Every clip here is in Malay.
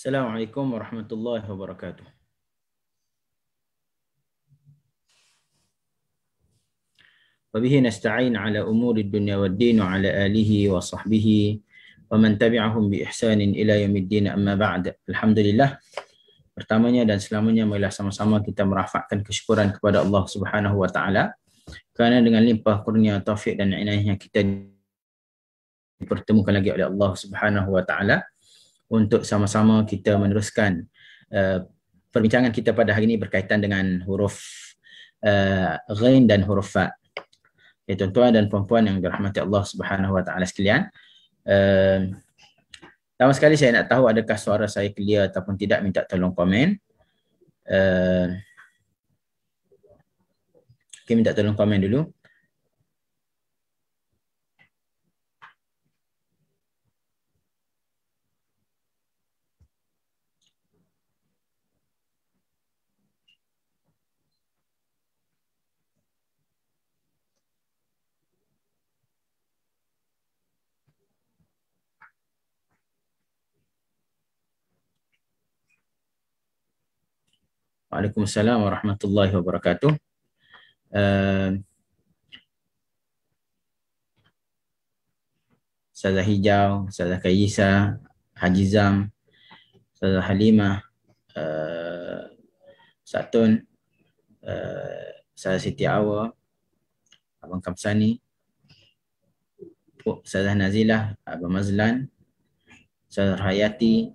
Assalamualaikum warahmatullahi wabarakatuh. Wabihi nasta'in ala umuri dunya wad-din wa ala alihi wa sahbihi wa man tabi'ahum bi ihsanin ila yaumiddin, amma ba'd. Alhamdulillah, pertamanya dan selamanya marilah sama-sama kita merafakkan kesyukuran kepada Allah Subhanahu wa taala kerana dengan limpah kurnia taufik dan inayahnya kita dipertemukan lagi oleh Allah Subhanahu wa taala untuk sama-sama kita meneruskan perbincangan kita pada hari ini berkaitan dengan huruf ghain dan huruf fa. Ya, tuan-tuan dan puan-puan yang dirahmati Allah Subhanahu wa taala sekalian. Pertama sekali saya nak tahu adakah suara saya clear ataupun tidak, minta tolong komen. Okey, minta tolong komen dulu. Waalaikumsalam warahmatullahi wabarakatuh. Ustazah Hijau, Ustazah Kaisa, Haji Zam, Ustazah Halimah, Satun, Ustazah Siti Awa, Abang Kamsani, Ustazah Nazilah, Abang Mazlan, Ustazah Hayati,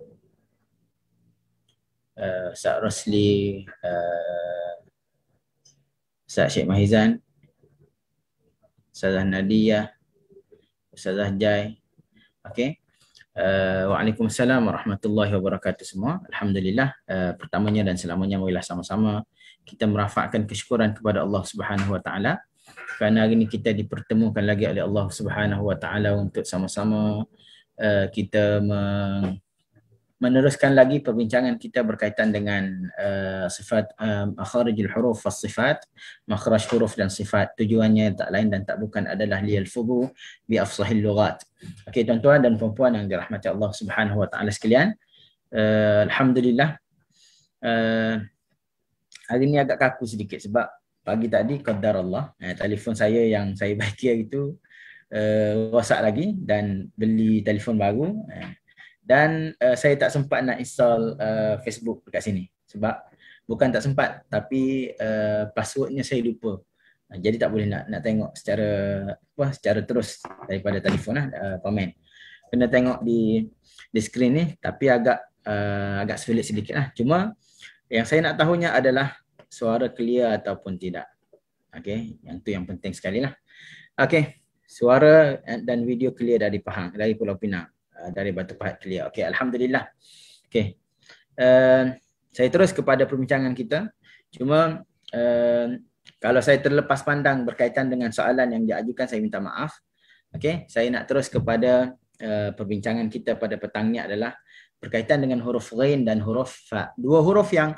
Ustaz Rosli, Ustaz Syed Mahizan, Ustazah Nadia, Ustazah Jai. Okey. Waalaikumsalam warahmatullahi wabarakatuh semua. Alhamdulillah, pertamanya dan selamanya marilah sama-sama kita merafakkan kesyukuran kepada Allah Subhanahu wa taala kerana hari ini kita dipertemukan lagi oleh Allah Subhanahu wa taala untuk sama-sama kita meneruskan lagi perbincangan kita berkaitan dengan sifat makharijul huruf was sifat, makhraj huruf dan sifat. Tujuannya tak lain dan tak bukan adalah liyalfudhu bi afsahil lughat. Okey, tuan-tuan dan puan-puan yang dirahmati Allah Subhanahu wa taala sekalian, alhamdulillah, hari ini agak kaku sedikit sebab pagi tadi qadarullah telefon saya yang saya baiki hari itu rosak lagi dan beli telefon baru. Dan saya tak sempat nak install Facebook dekat sini sebab bukan tak sempat tapi passwordnya saya lupa. Jadi tak boleh nak tengok secara terus daripada telefon komen. Kena tengok di skrin ni, tapi agak sulit sedikit lah. Cuma yang saya nak tahunya adalah suara clear ataupun tidak. Okey, yang tu yang penting sekali lah. Okey, suara dan video clear dari Pahang, dari Pulau Pinang, dari Batu Pahat clear. Okey, alhamdulillah. Okey. Saya terus kepada perbincangan kita. Cuma kalau saya terlepas pandang berkaitan dengan soalan yang diajukan, saya minta maaf. Okey, saya nak terus kepada perbincangan kita pada petang ni adalah berkaitan dengan huruf ghain dan huruf fa. Dua huruf yang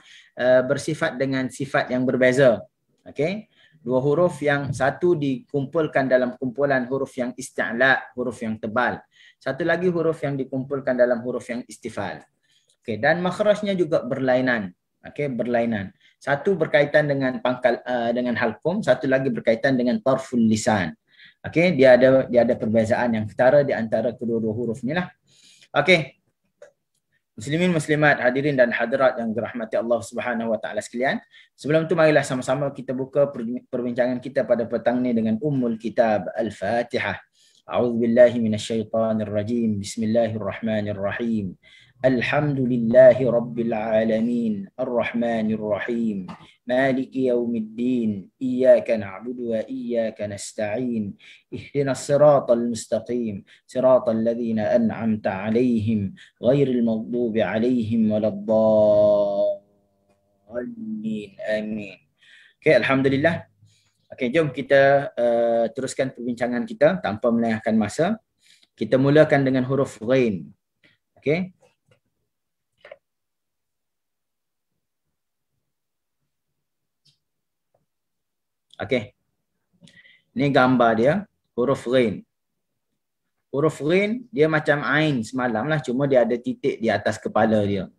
bersifat dengan sifat yang berbeza. Okey. Dua huruf yang satu dikumpulkan dalam kumpulan huruf yang isti'la, huruf yang tebal. Satu lagi huruf yang dikumpulkan dalam huruf yang istifal. Okey, dan makhrajnya juga berlainan. Okey, berlainan. Satu berkaitan dengan pangkal dengan halqum, satu lagi berkaitan dengan tarful lisan. Okey, dia ada perbezaan yang ketara di antara kedua-dua huruf ni lah. Okey. Muslimin muslimat, hadirin dan hadirat yang dirahmati Allah Subhanahu wa taala sekalian. Sebelum itu marilah sama-sama kita buka perbincangan kita pada petang ni dengan Ummul Kitab Al-Fatihah. A'udzubillahi minasyaitonirrajim. Bismillahirrahmanirrahim. Alhamdulillahi rabbil alamin. Arrahmanirrahim. Maliki yaumiddin. Iyyaka na'budu wa iyyaka nasta'in. Ihdinas siratal mustaqim. Siratal ladzina an'amta 'alaihim ghairil maghdubi 'alaihim waladdallin. Amin. Okey, alhamdulillah. Okey, jom kita teruskan perbincangan kita tanpa melengahkan masa. Kita mulakan dengan huruf ghain. Okey. Okey. Ini gambar dia, huruf ghain. Huruf ghain dia macam ain semalam lah, cuma dia ada titik di atas kepala dia.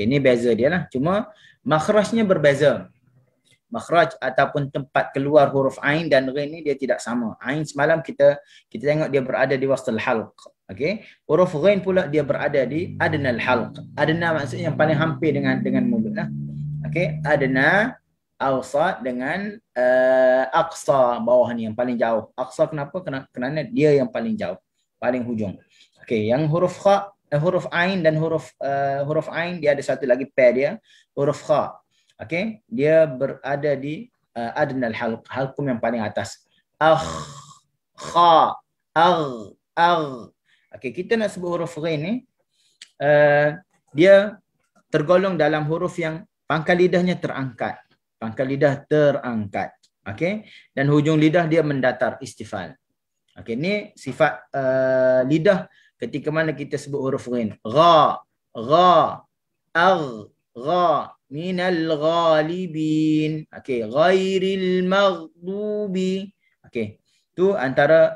Okey, ni beza dia lah. Cuma makhrajnya berbeza. Makhraj ataupun tempat keluar huruf ain dan ghain ni dia tidak sama. Ain semalam kita tengok dia berada di wasal halq. Okey. Huruf ghain pula dia berada di adnal halq. Adna maksudnya yang paling hampir dengan mulut lah. Okey, adna, awsat dengan aqsa, bawah ni yang paling jauh. Aqsa kenapa? Kerana dia yang paling jauh, paling hujung. Okey, yang huruf kha, huruf ain dan huruf ain dia ada satu lagi pair dia, huruf kha. Okey, dia berada di adnal halq, halqum yang paling atas. Kha, okey, kita nak sebut huruf ghain ni dia tergolong dalam huruf yang pangkal lidahnya terangkat. Pangkal lidah terangkat. Okey, dan hujung lidah dia mendatar, istifal. Okey, ni sifat lidah ketika mana kita sebut huruf ghain. Gha, gha, minal ghalibin. Okey, ghairil maghdubi. Okey, tu antara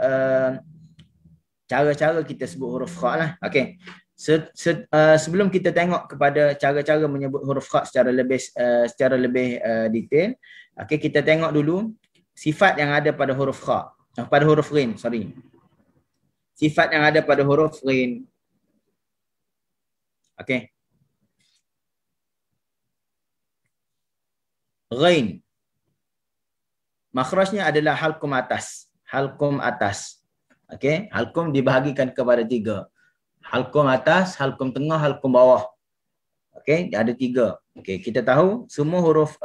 cara-cara kita sebut huruf kha lah. Okey. Sebelum kita tengok kepada cara-cara menyebut huruf kha secara lebih detail, okey, kita tengok dulu sifat yang ada pada huruf kha, pada huruf ghain, sorry. Sifat yang ada pada huruf ghain. Okey. Ghain. Makhrajnya adalah halqum atas. Halqum atas. Okey, halqum dibahagikan kepada 3. Halqum atas, halqum tengah, halqum bawah. Okey, ada 3. Okey, kita tahu semua huruf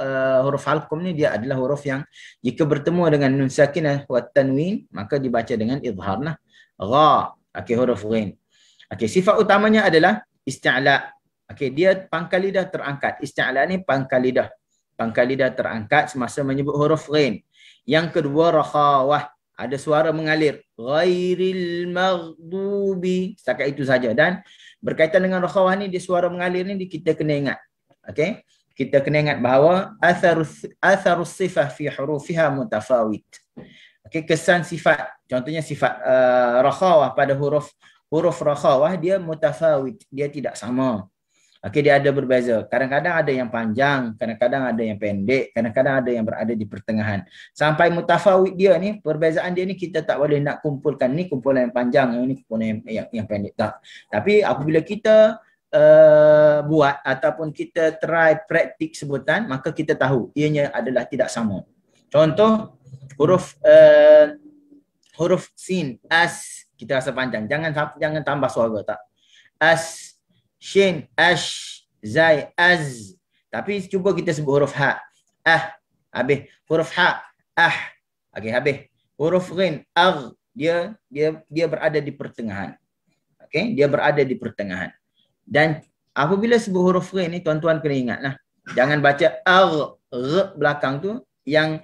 halqum ni dia adalah huruf yang jika bertemu dengan nun sakinah wa tanwin maka dibaca dengan idhar lah. Gha. Okey, huruf ghain. Okey, sifat utamanya adalah isti'la. Okey, dia pangkal lidah terangkat. Isti'la ni pangkal lidah. Pangkal lidah terangkat semasa menyebut huruf ghain. Yang kedua rakhawah, ada suara mengalir. Ghairil maghdubi. Setakat itu saja. Dan berkaitan dengan rakhawah ni, dia suara mengalir ni kita kena ingat. Okey? Kita kena ingat bahawa atharus sifah fi hurufiha mutafawit. Okey, kesan sifat. Contohnya sifat rakhawah pada huruf rakhawah dia mutafawit. Dia tidak sama. Okey, dia ada berbeza. Kadang-kadang ada yang panjang, kadang-kadang ada yang pendek, kadang-kadang ada yang berada di pertengahan. Sampai mutafawid dia ni, perbezaan dia ni kita tak boleh nak kumpulkan. Ni kumpulan yang panjang, yang ni kumpulan yang pendek. Tak. Tapi apabila kita buat ataupun kita try praktik sebutan, maka kita tahu ianya adalah tidak sama. Contoh huruf sin, as, kita rasa panjang. Jangan tambah suara, tak. As, shin, ash, zai, az. Tapi cuba kita sebut huruf ha. Habis. Huruf ha, Okey, habis. Huruf ghain, dia berada di pertengahan. Okey, dia berada di pertengahan. Dan apabila sebut huruf ghain ni, tuan-tuan kena ingatlah. Jangan baca belakang tu yang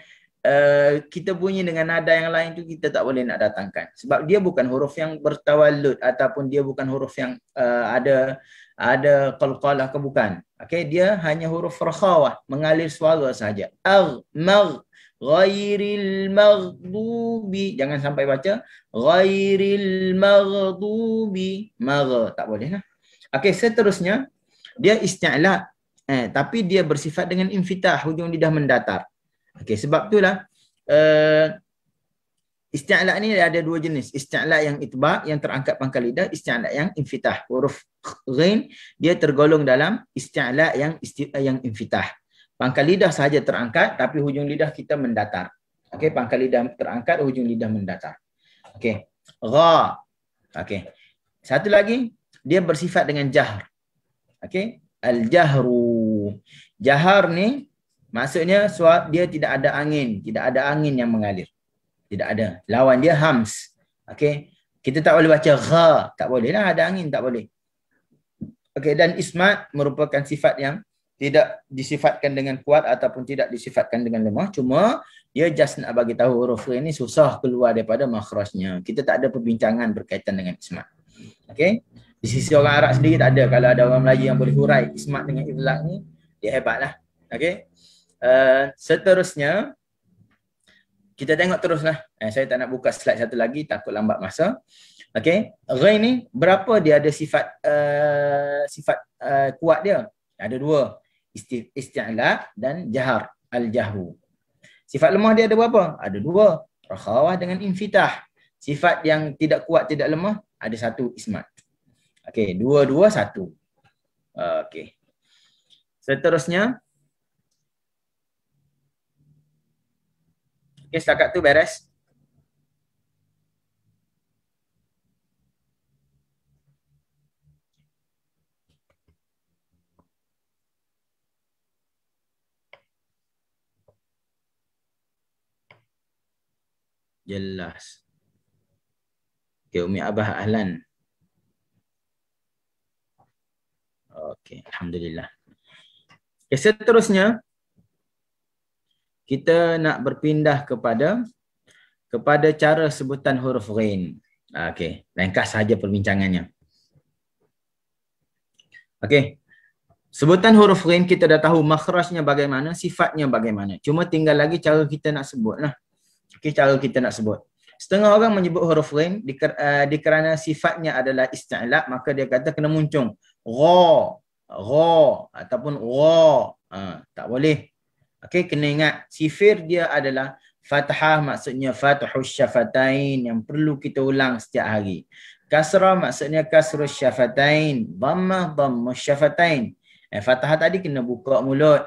kita bunyi dengan nada yang lain tu kita tak boleh nak datangkan. Sebab dia bukan huruf yang bertawallud ataupun dia bukan huruf yang ada qalqalah ke bukan. Okey, dia hanya huruf rakhawah, mengalir suara saja. Ghairil maghdubi. Jangan sampai baca ghairil maghdubi. Tak boleh lah. Okey, seterusnya dia isti'la. Tapi dia bersifat dengan infitah, hujung lidah mendatar. Okey, sebab itulah isti'la ni ada 2 jenis. Isti'la yang itba' yang terangkat pangkal lidah, isti'la yang infitah. Huruf ghain dia tergolong dalam isti'la yang infitah. Pangkal lidah sahaja terangkat tapi hujung lidah kita mendatar. Okey, pangkal lidah terangkat, hujung lidah mendatar. Okey. Gha. Okey. Satu lagi, dia bersifat dengan jahr. Okey, al-jahru. Jahar ni maksudnya dia tidak ada angin yang mengalir. Tidak ada. Lawan dia hams. Okey. Kita tak boleh baca gha, tak boleh lah, ada angin tak boleh. Okey, dan ismat merupakan sifat yang tidak disifatkan dengan kuat ataupun tidak disifatkan dengan lemah. Cuma dia just nak bagi tahu huruf ini susah keluar daripada makhrajnya. Kita tak ada perbincangan berkaitan dengan ismat. Okey. Di sisi orang Arab sendiri tak ada. Kalau ada orang Melayu yang boleh hurai ismat dengan idlaq ni, dia hebatlah. Okey. Seterusnya kita tengok teruslah. Saya tak nak buka slide satu lagi, takut lambat masa. Okey, ghain ni berapa dia ada sifat kuat dia? Ada dua. Isti'la dan jahar. Al-jahru. Sifat lemah dia ada berapa? Ada dua. Rakhawah dengan infitah. Sifat yang tidak kuat, tidak lemah, ada satu, ismat. Okey, dua-dua satu. Okey. Seterusnya. Okey, setakat tu beres. Jelas. Okey, Umi Abah ahlan. Okey, alhamdulillah. Okay, seterusnya kita nak berpindah kepada cara sebutan huruf ghain. Okey, ringkas saja perbincangannya. Okey. Sebutan huruf ghain kita dah tahu makhrajnya bagaimana, sifatnya bagaimana. Cuma tinggal lagi cara kita nak sebutlah. Okey, cara kita nak sebut. Setengah orang menyebut huruf ghain kerana sifatnya adalah isti'la, maka dia kata kena muncung. Gha ataupun gha. Tak boleh. Okey, kena ingat sifir dia adalah fathah, maksudnya fathus syafatain yang perlu kita ulang setiap hari. Kasrah maksudnya kasrus syafatain, dhammah dhammus syafatain. Fathah tadi kena buka mulut.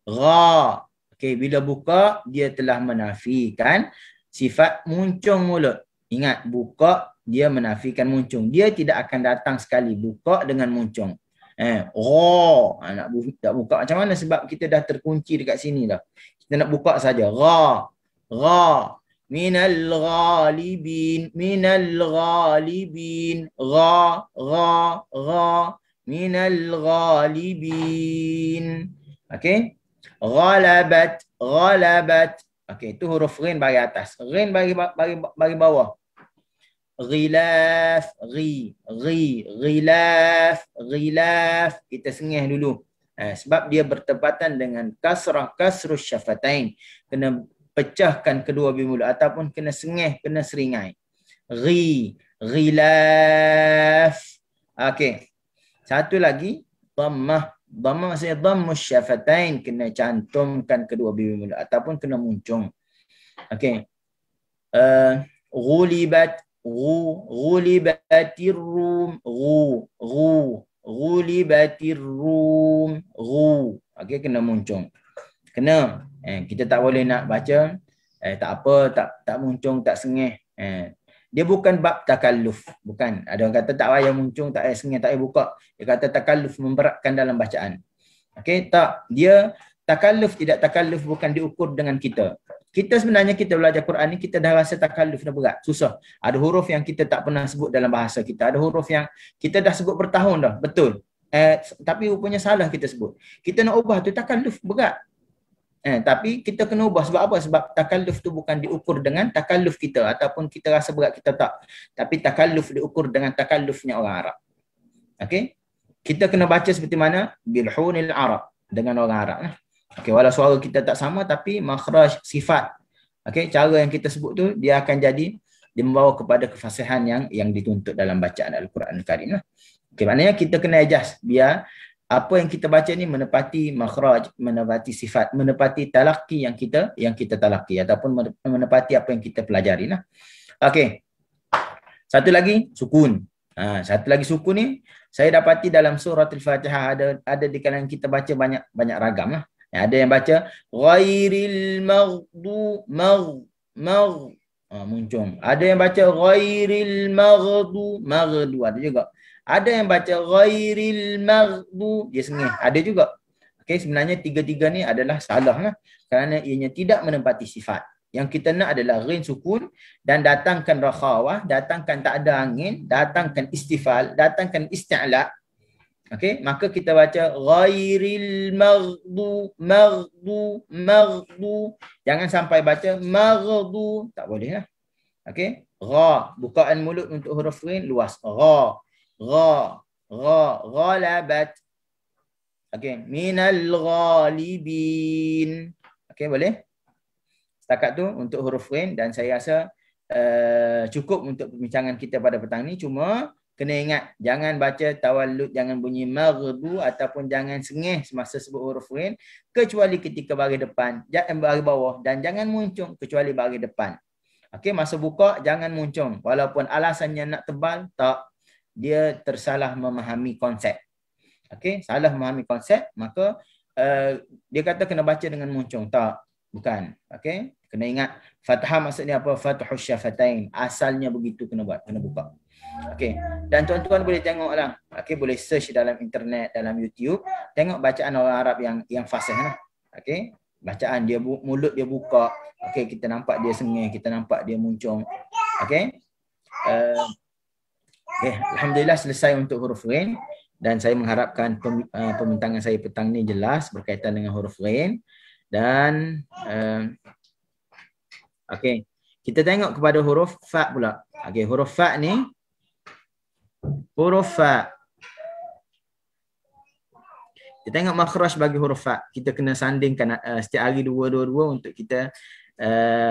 Gha. Okey, bila buka dia telah menafikan sifat muncung mulut. Ingat, buka dia menafikan muncung. Dia tidak akan datang sekali buka dengan muncung. Nak buka macam mana sebab kita dah terkunci dekat sini dah. Kita nak buka saja. Gha. Minal ghalibin. Gha. Minal ghalibin. Okey. Ghalabat. Okey, itu huruf ghain bagi atas. Ghain bagi bawah. Ghilaf. Kita sengih dulu. Sebab dia bertepatan dengan kasrus syafatain. Kena pecahkan kedua biji mulut ataupun kena sengih, kena seringai. Ghilaf. Okey. Satu lagi, dhammah. Dhammah maksudnya dhammus syafatain, kena cantumkan kedua bibir mulut ataupun kena muncung. Okey. Ghulibatir rum. Ghulibatir rum. Okey, kena muncung. Kena. Kita tak boleh nak baca tak apa, tak muncung, tak sengih. Dia bukan bab takalluf, bukan. Ada orang kata tak payah muncung, tak payah sengih, tak payah buka. Dia kata takalluf, memberatkan dalam bacaan. Okey, tak. Dia takalluf tidak takalluf bukan diukur dengan kita. Kita sebenarnya kita belajar Quran ni kita dah rasa takalluf dah berat, susah. Ada huruf yang kita tak pernah sebut dalam bahasa kita. Ada huruf yang kita dah sebut bertahun dah, betul. Tapi rupanya salah kita sebut. Kita nak ubah tu takalluf berat. Tapi kita kena ubah sebab apa? Sebab takalluf tu bukan diukur dengan takalluf kita ataupun kita rasa berat kita tak. Tapi takalluf diukur dengan takallufnya orang Arab. Okey? Kita kena baca seperti mana? Bilhunil Arab, dengan orang Arab. Okey, walau suara kita tak sama tapi makhraj sifat. Okey, cara yang kita sebut tu dia akan jadi dia membawa kepada kefasihan yang dituntut dalam bacaan Al-Quran Al-Karim. Okey, maknanya kita kena adjust biar apa yang kita baca ni menepati makhraj, menepati sifat, menepati talaqi yang kita talaqi ataupun menepati apa yang kita pelajari lah. Okey. Satu lagi sukun. Satu lagi sukun ni saya dapati dalam surah Al-Fatihah ada di kalangan kita baca banyak ragam lah. Ada yang baca ghairil maghdu muncung. Ada yang baca ghairil maghdu ada juga. Ada yang baca ghairil maghdu, dia sengih. Ada juga. Okey, sebenarnya tiga-tiga ni adalah salah lah. Kerana ianya tidak menempati sifat. Yang kita nak adalah ghain sukun dan datangkan rakhawah, datangkan tak ada angin, datangkan istifal, datangkan isti'la. Okey, maka kita baca ghairil maghdu. Jangan sampai baca maghdu, tak boleh lah. Okey, gha, bukaan mulut untuk huruf ghain luas. Ghalabat. Okey, minal ghalibin. Okey, boleh? Setakat tu untuk huruf ghain dan saya rasa cukup untuk perbincangan kita pada petang ni. Cuma kena ingat, jangan baca tawallud, jangan bunyi maghdu ataupun jangan sengih semasa sebut huruf ghin kecuali ketika bahagian depan, bahagian bawah, dan jangan muncung kecuali bahagian depan. Okey, masa buka jangan muncung walaupun alasannya nak tebal, tak, dia tersalah memahami konsep. Okey, salah memahami konsep, maka dia kata kena baca dengan muncung, tak, bukan. Okey, kena ingat fathah maksudnya apa? Fathus syafatain, asalnya begitu kena buat, kena buka. Okey, dan tuan-tuan boleh tengoklah. Okey, boleh search dalam internet, dalam YouTube, tengok bacaan orang Arab yang fasih lah. Okey, bacaan dia, mulut dia buka. Okey, kita nampak dia sengih, kita nampak dia muncung. Okey. Alhamdulillah selesai untuk huruf ghin, dan saya mengharapkan pembintangan saya petang ni jelas berkaitan dengan huruf ghin. Dan okey, kita tengok kepada huruf fa pula. Okey, huruf fa ni, huruf fa, kita tengok makhraj bagi huruf fa. Kita kena sandingkan setiap hari dua-dua untuk kita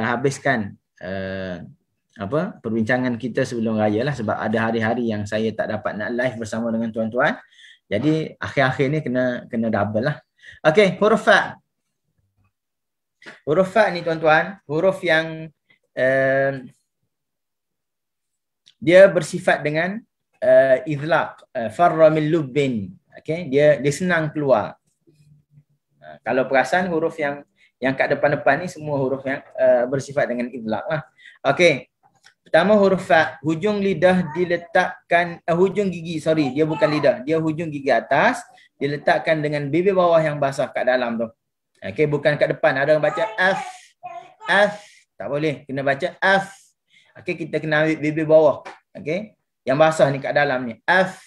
habiskan perbincangan kita sebelum raya lah, sebab ada hari-hari yang saya tak dapat nak live bersama dengan tuan-tuan. Jadi akhir-akhir ni kena double lah. Okey, huruf fa. Huruf fa ni tuan-tuan, huruf yang dia bersifat dengan izlaq, farra min lubbin. Okey, dia senang keluar. Kalau perasan huruf yang kat depan-depan ni semua huruf yang bersifat dengan izlaq lah. Okey. Pertama huruf fa, hujung lidah diletakkan, hujung gigi, sorry, dia bukan lidah, dia hujung gigi atas diletakkan dengan bibir bawah yang basah kat dalam tu. Okey, bukan kat depan. Ada orang baca af, tak boleh, kena baca af. Okey, kita kena ambil bibir bawah. Okey, yang basah ni kat dalam ni, af.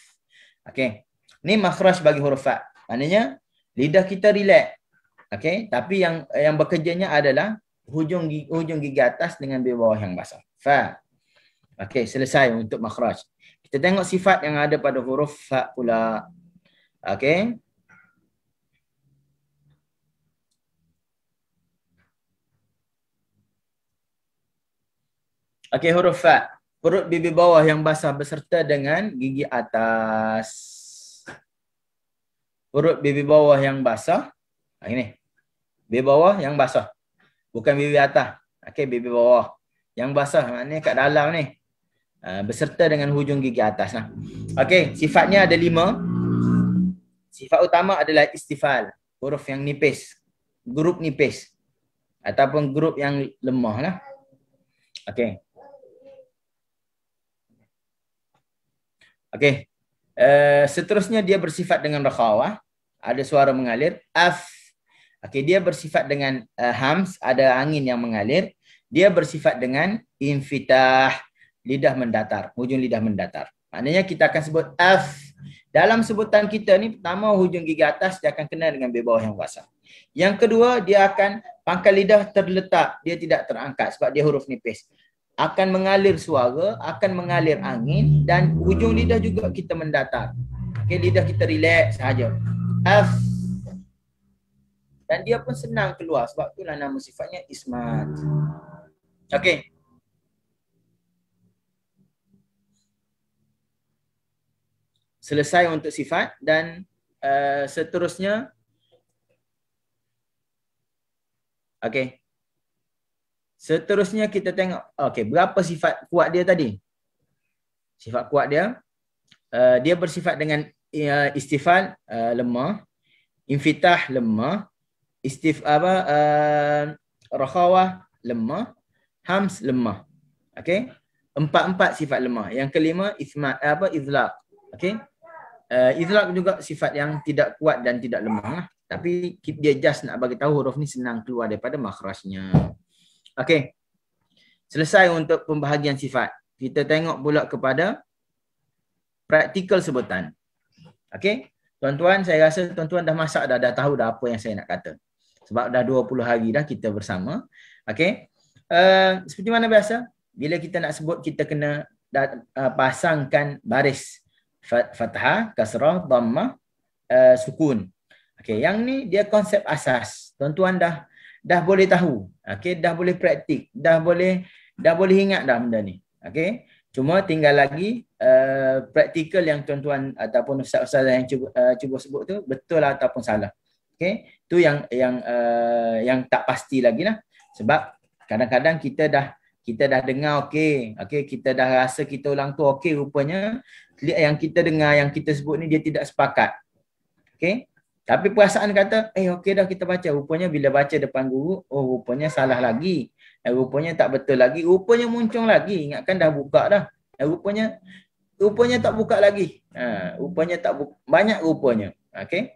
Okey, ni makhraj bagi huruf fa. Maknanya lidah kita relax. Okey, tapi yang bekerjanya adalah hujung gigi atas dengan bibir bawah yang basah. Fa. Okey, selesai untuk makhraj. Kita tengok sifat yang ada pada huruf fa pula. Okey. Okey, huruf fa. Perut bibir bawah yang basah beserta dengan gigi atas. Perut bibir bawah yang basah. Ini. Bibir bawah yang basah. Bukan bibir atas. Okey, bibir bawah yang basah, maknanya kat dalam ni. Beserta dengan hujung gigi atas lah. Okey, sifatnya ada 5. Sifat utama adalah istifal, huruf yang nipis, grup nipis ataupun grup yang lemah lah. Okey. Okey. Seterusnya dia bersifat dengan rakhawah, ada suara mengalir, af. Okey, dia bersifat dengan hams, ada angin yang mengalir. Dia bersifat dengan infitah, lidah mendatar, hujung lidah mendatar. Maknanya kita akan sebut af. Dalam sebutan kita ni, pertama hujung gigi atas dia akan kena dengan bibir bawah yang basah. Yang kedua, dia akan pangkal lidah terletak, dia tidak terangkat sebab dia huruf nipis. Akan mengalir suara, akan mengalir angin, dan hujung lidah juga kita mendatar. Okay, lidah kita relax sahaja. Af. Dan dia pun senang keluar, sebab itulah nama sifatnya ismat. Okey. Selesai untuk sifat, dan seterusnya. Okey. Seterusnya kita tengok, okey, berapa sifat kuat dia tadi? Sifat kuat dia, dia bersifat dengan istifal, lemah, infitah, lemah, rakhawah, lemah, hams, lemah. Okey, empat sifat lemah. Yang kelima izlaq. Okey, izlaq juga sifat yang tidak kuat dan tidak lemah lah. Tapi dia just nak bagi tahu huruf ni senang keluar daripada makhrajnya. Okey, selesai untuk pembahagian sifat. Kita tengok pula kepada praktikal sebutan. Okey, tuan-tuan, saya rasa tuan-tuan dah masak dah tahu dah apa yang saya nak kata. Sebab dah 20 hari dah kita bersama. Okey. Seperti mana biasa, bila kita nak sebut, kita kena pasangkan baris fathah, kasrah, dhammah, sukun. Okey, yang ni dia konsep asas. Tuan-tuan dah boleh tahu. Okey, dah boleh praktik, dah boleh ingat dah benda ni. Okey. Cuma tinggal lagi praktikal yang tuan-tuan ataupun ustaz-ustaz yang cuba sebut tu betul lah ataupun salah. Okey, tu yang tak pasti lagi lah. Sebab kadang-kadang kita dah dengar okey, kita dah rasa kita orang tu okey, rupanya yang kita dengar yang kita sebut ni dia tidak sepakat. Okey. Tapi perasaan kata, okey dah kita baca. Rupanya bila baca depan guru, rupanya salah lagi. Rupanya tak betul lagi. Rupanya muncung lagi. Ingatkan dah buka dah. Rupanya tak buka lagi. Rupanya tak buka. Banyak rupanya. Okey.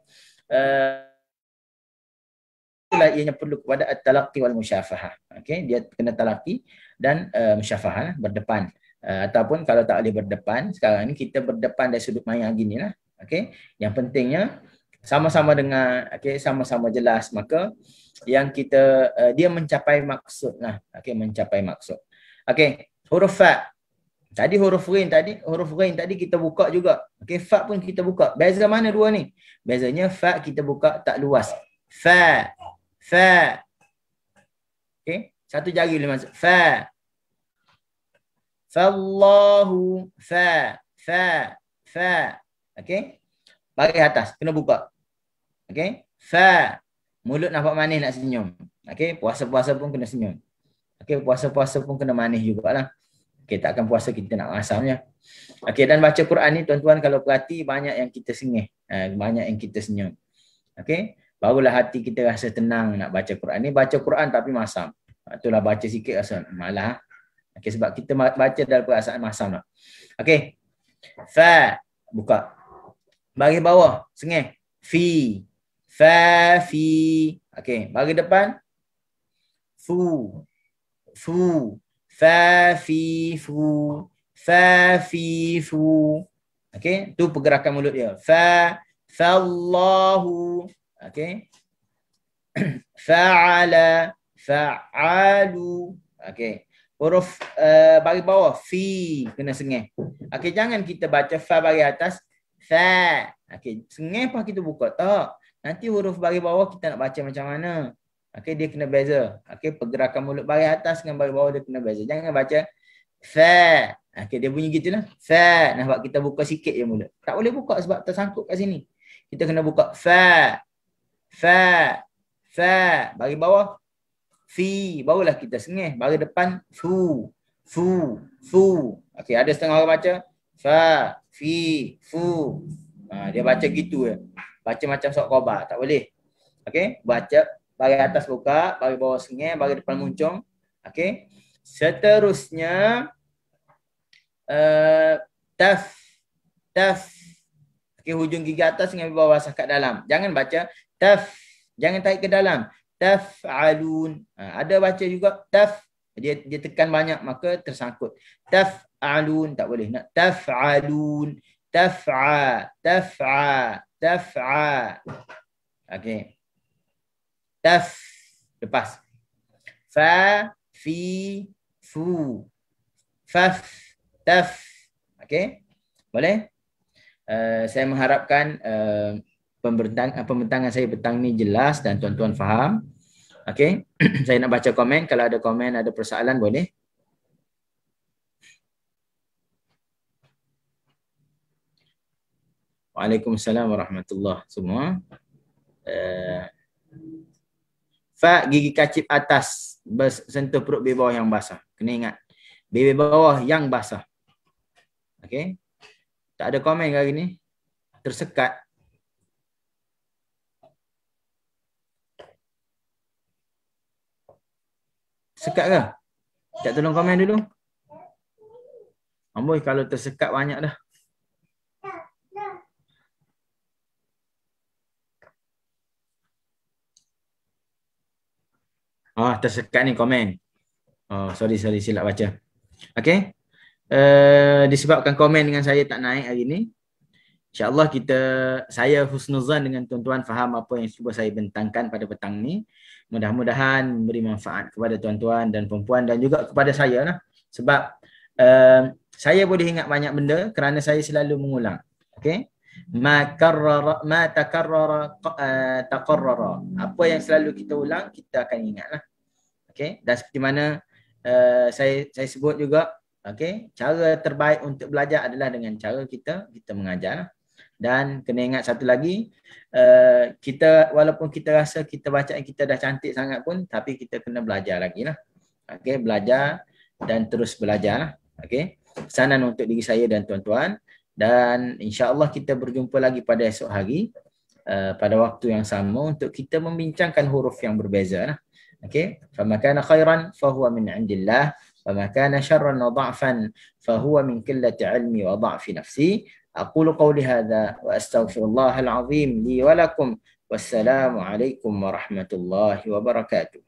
Itulah ianya perlu kepada at-talaqi wal musyafahah. Okey, dia kena talaqi dan musyafahah, berdepan. Ataupun kalau tak boleh berdepan, sekarang ni kita berdepan dari sudut pandang gini lah. Okey, yang pentingnya sama-sama dengar, okey, sama-sama jelas, maka yang kita dia mencapai maksud lah. Okey, mencapai maksud. Okey, huruf fa. Tadi huruf ghain tadi kita buka juga. Okey, fa pun kita buka. Beza mana dua ni? Bezanya fa kita buka tak luas. Fa. Okey, satu jari boleh masuk. Fa. Fallahu fa. Okey. Baris atas kena buka. Okey. Fa. Mulut nampak manis nak senyum. Okey, puasa-puasa pun kena senyum. Okey, puasa-puasa pun kena manis jugalah. Okey, takkan puasa kita nak masamnya. Okey, dan baca Quran ni tuan-tuan kalau perhati banyak yang kita sengih. Banyak yang kita senyum. Okey. Barulah hati kita rasa tenang nak baca Quran ni. Baca Quran tapi masam. Itulah baca sikit rasa malah. Okey, sebab kita baca dalam perasaan masam lah. Okey. Fa. Buka. Baris bawah. Sengih. Fi. Fa. Fi. Okey. Baris depan. Fu. Fa. Fi. Fu. Fa. Fi. Fu. Okey. Tu pergerakan mulut dia. Fa. Fallahu. Okey. Fa'ala, fa'alu. Okey. Huruf baris bawah fi kena sengih. Okey, jangan kita baca fa baris atas fa. Okey, sengih apa kita buka tak? Nanti huruf baris bawah kita nak baca macam mana? Okey, dia kena beza. Okey, pergerakan mulut baris atas dengan baris bawah dia kena beza. Jangan baca fa. Okey, dia bunyi gitulah. Fa. Nampak kita buka sikit je mulut. Tak boleh buka sebab tersangkut kat sini. Kita kena buka fa. Baris bawah fi, barulah kita sengih. Baris depan fu. Okey, ada setengah orang baca fa, fi, fu. Dia baca gitu je. Baca macam sok khabar, tak boleh. Okey, baca baris atas buka, baris bawah sengih, baris depan muncung. Okey. Seterusnya taf. Okey, hujung gigi atas dengan bawah kat dalam. Jangan baca taf, jangan tarik ke dalam. Taf'alun. Ada baca juga taf, dia tekan banyak maka tersangkut. Taf'alun tak boleh. Nak taf'alun. Taf'a. Okey. Taf lepas. Fa, fi, fu. Faf, taf. Okey? Boleh? Saya mengharapkan pembentangan saya petang ni jelas dan tuan-tuan faham. Okey. Saya nak baca komen. Kalau ada komen, ada persoalan boleh. Waalaikumsalam warahmatullahi semua. Fa gigi kacip atas bersentuh perut bibir bawah yang basah. Kena ingat. Bibir bawah yang basah. Okey. Tak ada komen hari ni. Tersekat. Sekat ke? Tak tolong komen dulu. Amboi kalau tersekat banyak dah. Tersekat ni komen. Sorry silap baca. Okey. Disebabkan komen dengan saya tak naik hari ni. InsyaAllah saya husnuzan dengan tuan-tuan faham apa yang cuba saya bentangkan pada petang ni. Mudah-mudahan memberi manfaat kepada tuan-tuan dan perempuan dan juga kepada saya lah. Sebab saya boleh ingat banyak benda kerana saya selalu mengulang. Okey. Ma takarrara taqarrara. Apa yang selalu kita ulang kita akan ingatlah. Okey. Dan seperti mana saya sebut juga Okey, cara terbaik untuk belajar adalah dengan cara kita mengajar. Dan kena ingat satu lagi, kita walaupun kita rasa kita bacaan kita dah cantik sangat pun, tapi kita kena belajar lagi lah. Okey, belajar dan terus belajar lah. Okey, pesanan untuk diri saya dan tuan-tuan. Dan insya-Allah kita berjumpa lagi pada esok hari pada waktu yang sama untuk kita membincangkan huruf yang berbeza lah. Okey, fama kana khairan fahuwa min indillah, fama kana syarran wa dha'fan fahuwa min qillati ilmi wa dha'fi nafsi. Aqulu qawli hadha wa astaghfirullahal azim li wa lakum. Wassalamu alaikum warahmatullahi wabarakatuh.